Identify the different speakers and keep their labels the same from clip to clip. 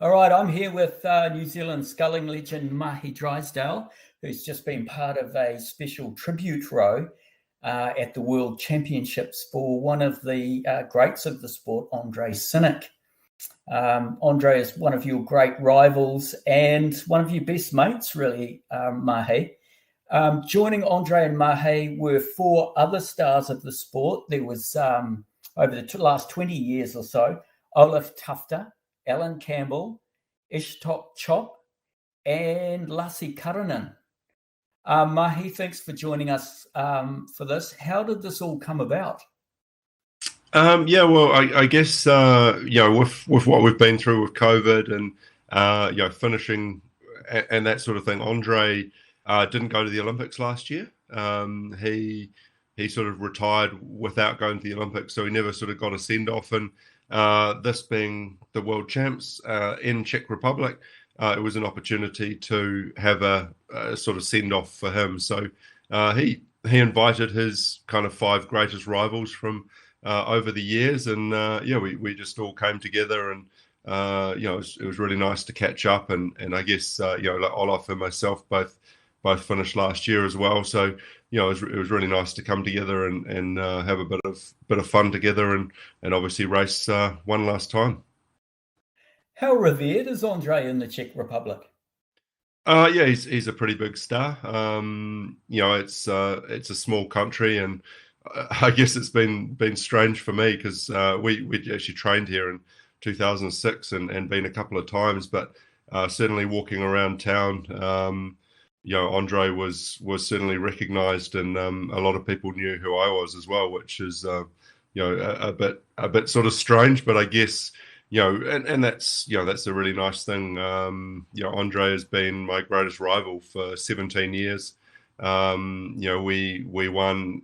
Speaker 1: All right, I'm here with New Zealand sculling legend Mahé Drysdale, who's just been part of a special tribute row at the World Championships for one of the greats of the sport, Ondrej Synek. Ondrej is one of your great rivals and one of your best mates, really, Mahé. Joining Ondrej and Mahé were four other stars of the sport. There was, over the last 20 years or so, Olaf Tufte, Alan Campbell, Ishtok Chop, and Lassi Karanen. Mahé, thanks for joining us for this. How did this all come about?
Speaker 2: I guess with what we've been through with COVID and finishing and that sort of thing, Ondrej didn't go to the Olympics last year. He sort of retired without going to the Olympics, so he never sort of got a send off. And this being the World Champs in Czech Republic, it was an opportunity to have a sort of send off for him. So he invited his kind of five greatest rivals from over the years, and we just all came together, and it was really nice to catch up, and I guess Olaf and myself both finished last year as well, so it was really nice to come together and have a bit of fun together, and obviously race one last time.
Speaker 1: How revered is Ondrej in the Czech Republic?
Speaker 2: He's a pretty big star. It's a small country, and I guess it's been strange for me because we actually trained here in 2006 and been a couple of times, but certainly walking around town, Ondrej was certainly recognised, and a lot of people knew who I was as well, which is a bit sort of strange, but I guess and that's a really nice thing. Ondrej has been my greatest rival for 17 years. We won.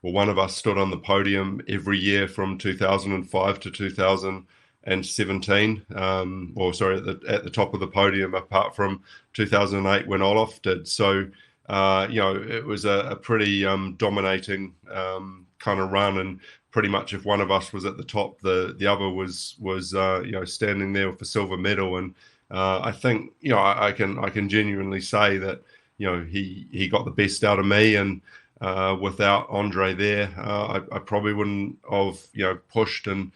Speaker 2: One of us stood on the podium every year from 2005 to 2017. At the top of the podium, apart from 2008 when Olaf did. So, it was a pretty dominating kind of run, and pretty much if one of us was at the top, the other was standing there with the silver medal. And I think I can genuinely say that he got the best out of me, and without Ondrej there, I probably wouldn't have pushed and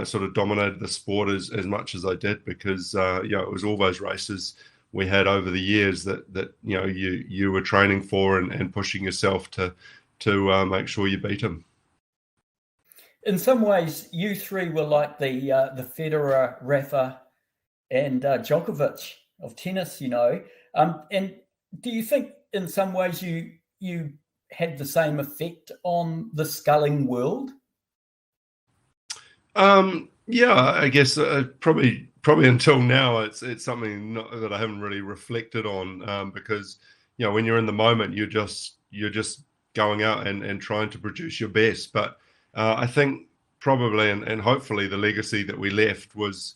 Speaker 2: sort of dominated the sport as much as I did, because it was all those races we had over the years that you were training for and pushing yourself to make sure you beat him.
Speaker 1: In some ways, you three were like the Federer, Rafa, and Djokovic of tennis, And do you think in some ways you had the same effect on the sculling world?
Speaker 2: I guess probably until now it's something that I haven't really reflected on, because when you're in the moment, you're just going out and trying to produce your best. But I think probably and hopefully the legacy that we left was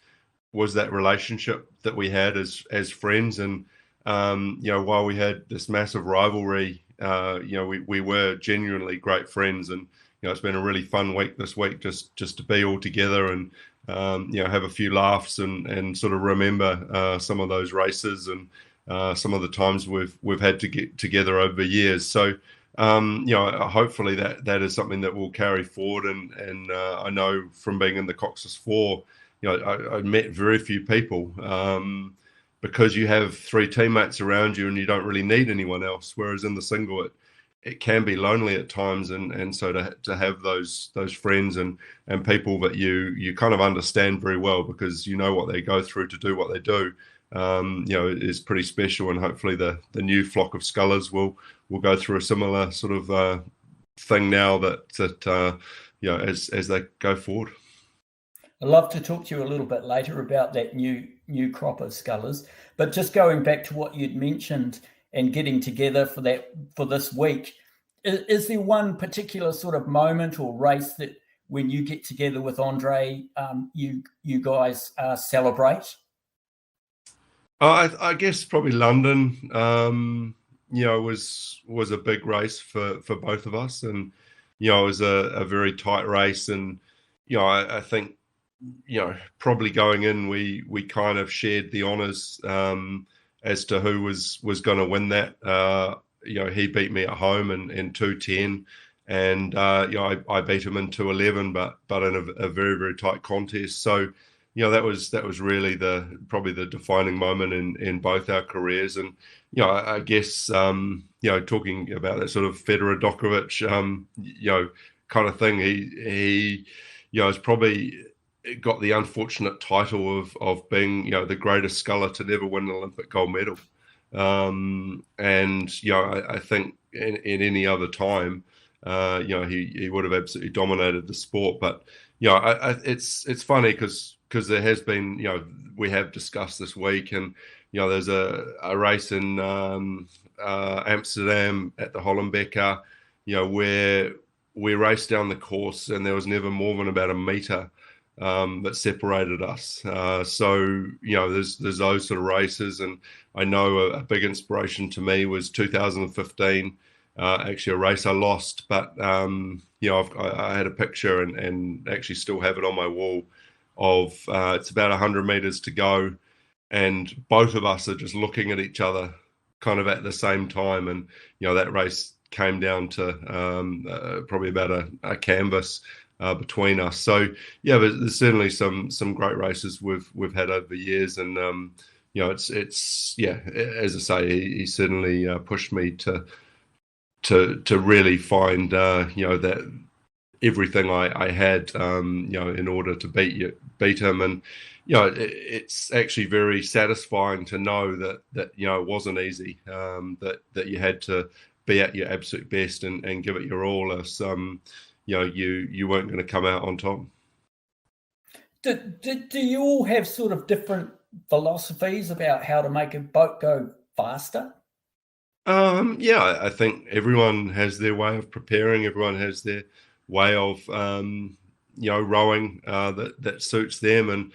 Speaker 2: that relationship that we had as friends, and while we had this massive rivalry, we were genuinely great friends, and it's been a really fun week this week just to be all together and have a few laughs and sort of remember some of those races and some of the times we've had to get together over years. So hopefully that is something that will carry forward, and I know from being in the Cox's Four, I met very few people, because you have three teammates around you and you don't really need anyone else. Whereas in the single, it can be lonely at times, and so to have those friends and people that you kind of understand very well, because you know what they go through to do what they do, is pretty special. And hopefully the new flock of scullers will go through a similar sort of thing now that as they go forward.
Speaker 1: I'd love to talk to you a little bit later about that new crop of scullers, but just going back to what you'd mentioned and getting together for this week, is there one particular sort of moment or race that when you get together with Ondrej, you guys celebrate?
Speaker 2: I guess probably London, was a big race for both of us, and it was a very tight race, and I think probably going in, we kind of shared the honours as to who was going to win that. He beat me at home in 2:10, and I beat him in 2:11, but in a very, very tight contest. So that was really probably the defining moment in both our careers. And I guess talking about that sort of Federer Djokovic kind of thing, he has probably got the unfortunate title of being the greatest sculler to never win an Olympic gold medal. And I think in any other time, he would have absolutely dominated the sport. But it's funny because there has been, we have discussed this week, and there's a race in Amsterdam at the Hollenbecker, where we raced down the course, and there was never more than about a metre that separated us. So there's those sort of races, and I know a big inspiration to me was 2015. Actually, a race I lost, but I had a picture and actually still have it on my wall of it's about 100 meters to go, and both of us are just looking at each other kind of at the same time, and that race came down to probably about a canvas between us. So there's certainly some great races we've had over the years, and it's as I say, he certainly pushed me to really find that everything I had in order to beat him. And it's actually very satisfying to know that it wasn't easy, that you had to be at your absolute best and give it your all, else you weren't going to come out on top.
Speaker 1: Do you all have sort of different philosophies about how to make a boat go faster?
Speaker 2: I think everyone has their way of preparing. Everyone has their way of rowing that suits them. And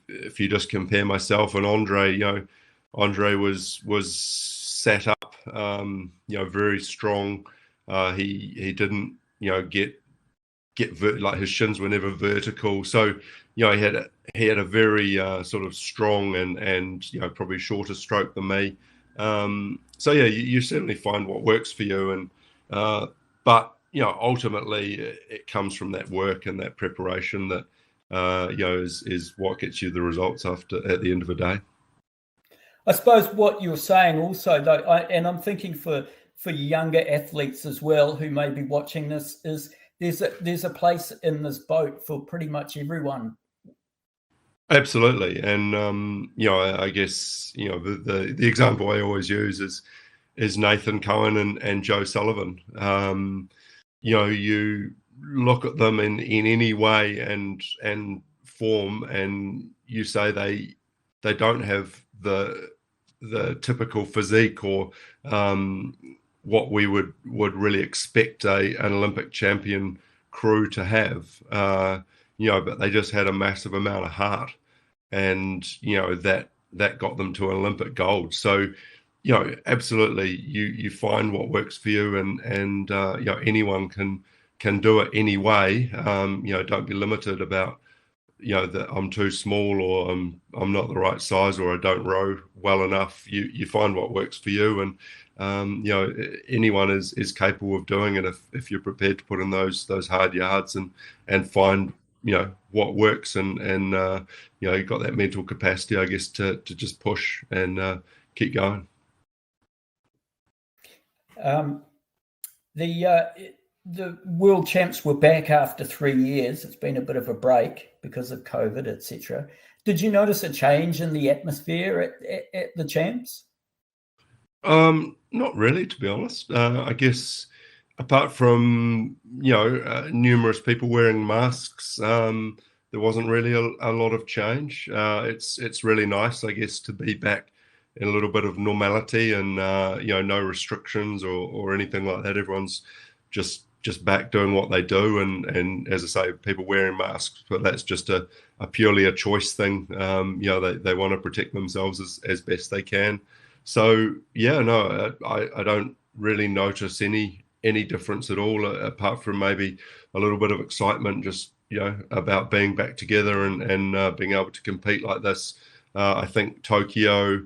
Speaker 2: if you just compare myself and Ondrej, Ondrej was set up very strong. He didn't get like his shins were never vertical. So he had a very sort of strong and probably shorter stroke than me. So you certainly find what works for you, and but ultimately it comes from that work and that preparation that is what gets you the results at the end of the day.
Speaker 1: I suppose what you're saying also, though, and I'm thinking for younger athletes as well who may be watching this, is there's a place in this boat for pretty much everyone.
Speaker 2: Absolutely, and I guess the example I always use is Nathan Cohen and Joe Sullivan. You look at them in any way and form, and you say they don't have the typical physique or what we would really expect an Olympic champion crew to have. But they just had a massive amount of heart, and that got them to Olympic gold. So absolutely, you find what works for you, and anyone can do it anyway. Don't be limited about that I'm too small, or I'm not the right size, or I don't row well enough. You find what works for you, and anyone is capable of doing it if you're prepared to put in those hard yards and find what works, and you've got that mental capacity, I guess, to just push and keep going.
Speaker 1: The world champs were back after 3 years. It's been a bit of a break because of COVID, etc. Did you notice a change in the atmosphere at the champs?
Speaker 2: Not really, to be honest. I guess apart from numerous people wearing masks, there wasn't really a lot of change. It's really nice, I guess, to be back in a little bit of normality, and no restrictions or anything like that. Everyone's just back doing what they do, and as I say, people wearing masks, but that's just a purely a choice thing. They want to protect themselves as best they can. So I don't really notice any difference at all, apart from maybe a little bit of excitement, just about being back together and being able to compete like this. I think Tokyo,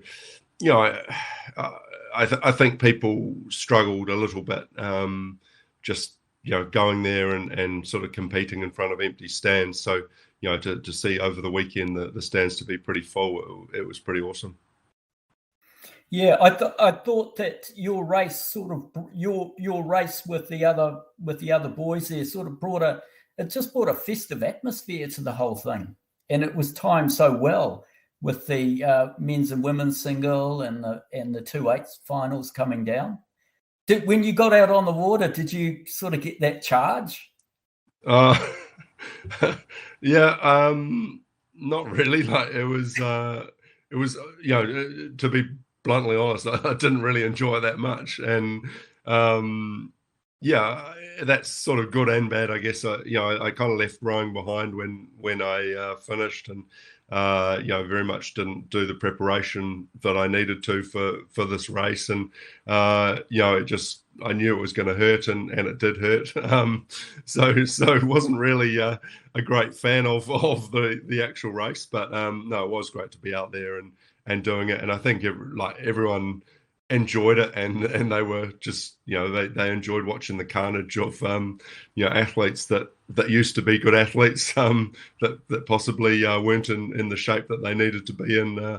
Speaker 2: I think people struggled a little bit, just going there and sort of competing in front of empty stands. So to see over the weekend the stands to be pretty full, it was pretty awesome.
Speaker 1: Yeah, I thought that your race your race with the other boys there sort of brought a festive atmosphere to the whole thing, and it was timed so well with the men's and women's single and the 2/8 finals coming down. When you got out on the water, did you sort of get that charge?
Speaker 2: Yeah, not really. Like it was to be bluntly honest, I didn't really enjoy it that much, and that's sort of good and bad, I guess. I kind of left rowing behind when I finished, and very much didn't do the preparation that I needed to for this race, and I knew it was going to hurt, and it did hurt. So it wasn't really a great fan of the actual race, but no, it was great to be out there and doing it, and I think everyone enjoyed it, and they were just they enjoyed watching the carnage of athletes that used to be good athletes that possibly weren't in the shape that they needed to be in,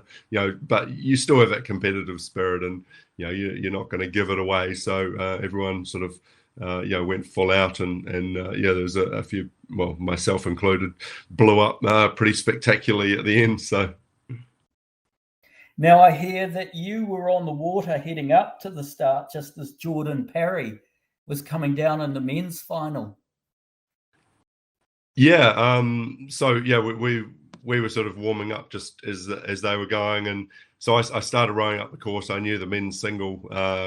Speaker 2: but you still have that competitive spirit, and you're not going to give it away, so everyone sort of went full out, and there was a few, well, myself included, blew up pretty spectacularly at the end. So
Speaker 1: now I hear that you were on the water heading up to the start just as Jordan Parry was coming down in the men's final.
Speaker 2: Yeah, so we were sort of warming up just as they were going, and so I started rowing up the course. I knew the men's single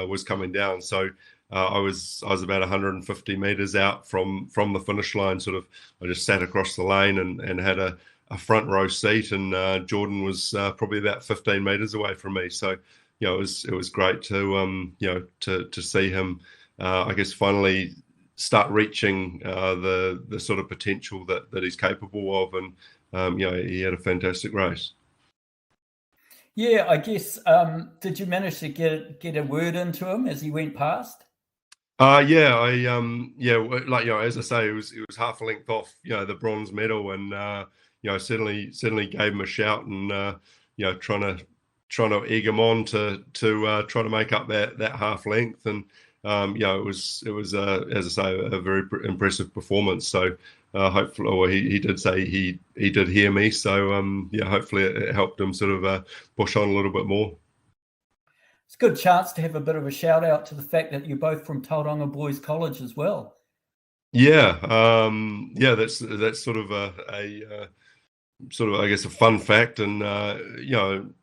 Speaker 2: was coming down, so I was about 150 meters out from the finish line. Sort of, I just sat across the lane and had a front row seat, and Jordan was probably about 15 meters away from me. So it was great to to see him, I guess, finally start reaching the sort of potential that he's capable of, and he had a fantastic race.
Speaker 1: Yeah, I guess. Did you manage to get a word into him as he went past?
Speaker 2: Yeah, as I say, it was half a length off the bronze medal, and certainly gave him a shout, and trying to egg him on to try to make up that half length, and it was as I say, a very impressive performance. So hopefully, he did say he did hear me, so hopefully it helped him sort of push on a little bit more.
Speaker 1: It's a good chance to have a bit of a shout out to the fact that you're both from Tauranga Boys College as well.
Speaker 2: Yeah, that's sort of a sort of, I guess, a fun fact, and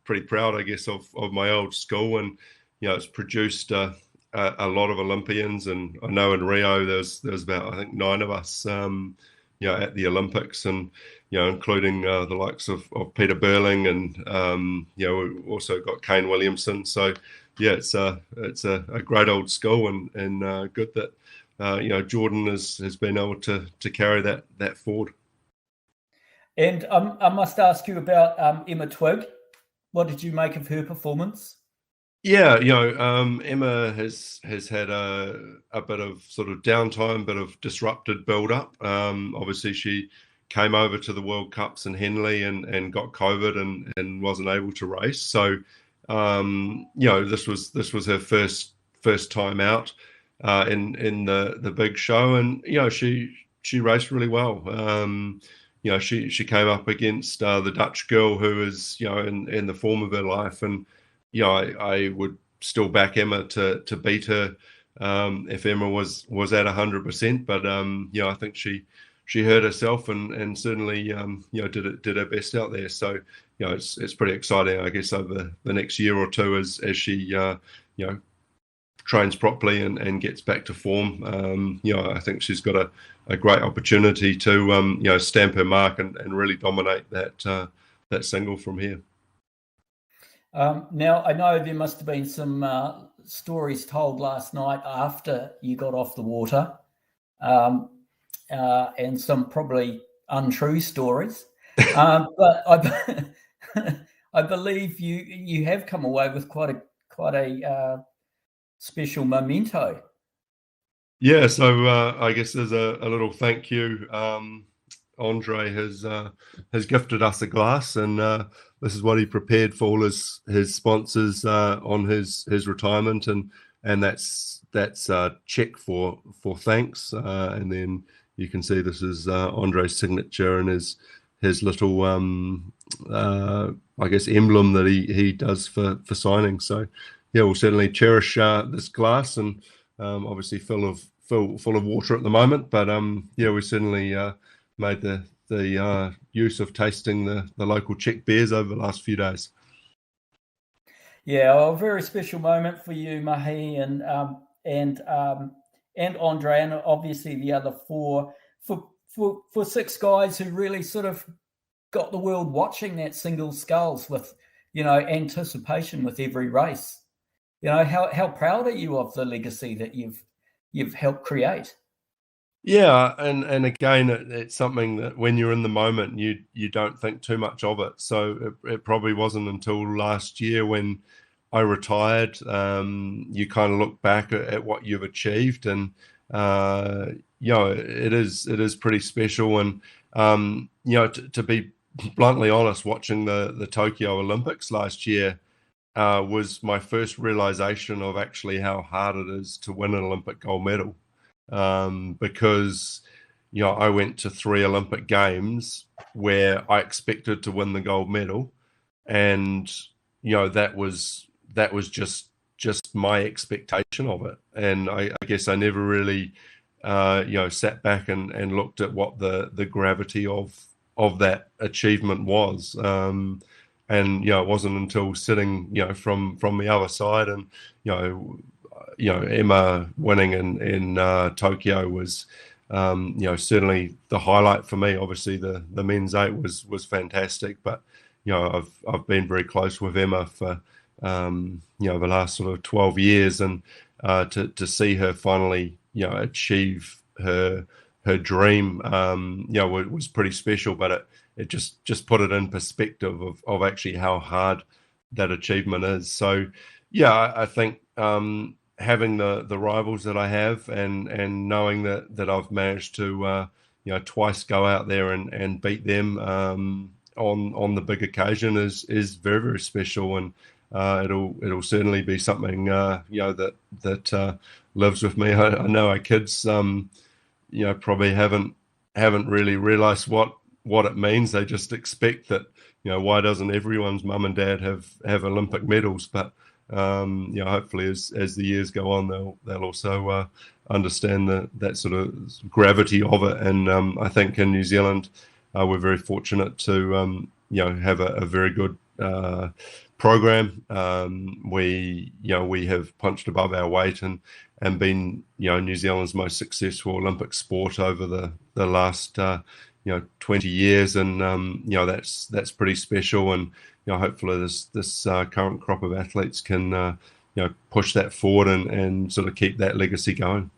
Speaker 2: pretty proud, I guess, of my old school, and it's produced a lot of Olympians, and I know in Rio there's about, I think, 9 of us at the Olympics, and including the likes of Peter Burling, and we've also got Kane Williamson. So it's a great old school, and good that Jordan has been able to carry that forward.
Speaker 1: And I must ask you about Emma Twigg. What did you make of her performance?
Speaker 2: Yeah, Emma has had a bit of sort of downtime, bit of disrupted build-up. Obviously, she came over to the World Cups in Henley and got COVID and wasn't able to race. So, this was her first time out in the big show, and she raced really well. She came up against the Dutch girl who is in the form of her life, and I would still back Emma to beat her if Emma was at 100%. But I think she hurt herself and certainly did her best out there. So it's pretty exciting, I guess, over the next year or two as she trains properly and gets back to form. I think she's got a great opportunity to stamp her mark and really dominate that single from here.
Speaker 1: Now, I know there must have been some stories told last night after you got off the water, and some probably untrue stories. But I believe you have come away with quite a special memento.
Speaker 2: Yeah, so I guess there's a little thank you. Ondrej has gifted us a glass, and this is what he prepared for all his sponsors on his retirement, and that's check for thanks, and then you can see this is Ondrej's signature and his little I guess emblem that he does for signing. So yeah, we'll certainly cherish this glass, and obviously full of water at the moment, but yeah, we certainly made the use of tasting the local Czech beers over the last few days.
Speaker 1: Yeah, a very special moment for you, Mahé, and Ondrej, and obviously the other four for six guys who really sort of got the world watching that single sculls with, anticipation with every race. How proud are you of the legacy that you've helped create?
Speaker 2: Yeah, and again, it's something that when you're in the moment, you don't think too much of it. So it probably wasn't until last year when I retired, you kind of look back at what you've achieved, and it is pretty special. And to be bluntly honest, watching the Tokyo Olympics last year was my first realization of actually how hard it is to win an Olympic gold medal. Because I went to 3 Olympic Games where I expected to win the gold medal, and that was just my expectation of it, and I guess I never really sat back and looked at what the gravity of that achievement was, and it wasn't until sitting from the other side, and Emma winning in Tokyo was certainly the highlight for me. Obviously the men's 8 was fantastic, but I've been very close with Emma for the last sort of 12 years, and to see her finally achieve her dream was pretty special. But it just put it in perspective of actually how hard that achievement is. So yeah, I think having the rivals that I have, and knowing that I've managed to twice go out there and beat them on the big occasion is very, very special, and it'll certainly be something that lives with me. I know our kids probably haven't really realized what it means. They just expect that why doesn't everyone's mum and dad have Olympic medals, but hopefully as the years go on, they'll also understand that sort of gravity of it. And I think in New Zealand we're very fortunate to have a very good program. We have punched above our weight and been New Zealand's most successful Olympic sport over the last 20 years, and that's pretty special. And hopefully this current crop of athletes can push that forward and sort of keep that legacy going.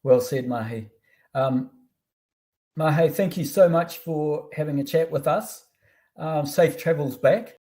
Speaker 1: Well said, Mahé. Mahé, thank you so much for having a chat with us. Safe travels back.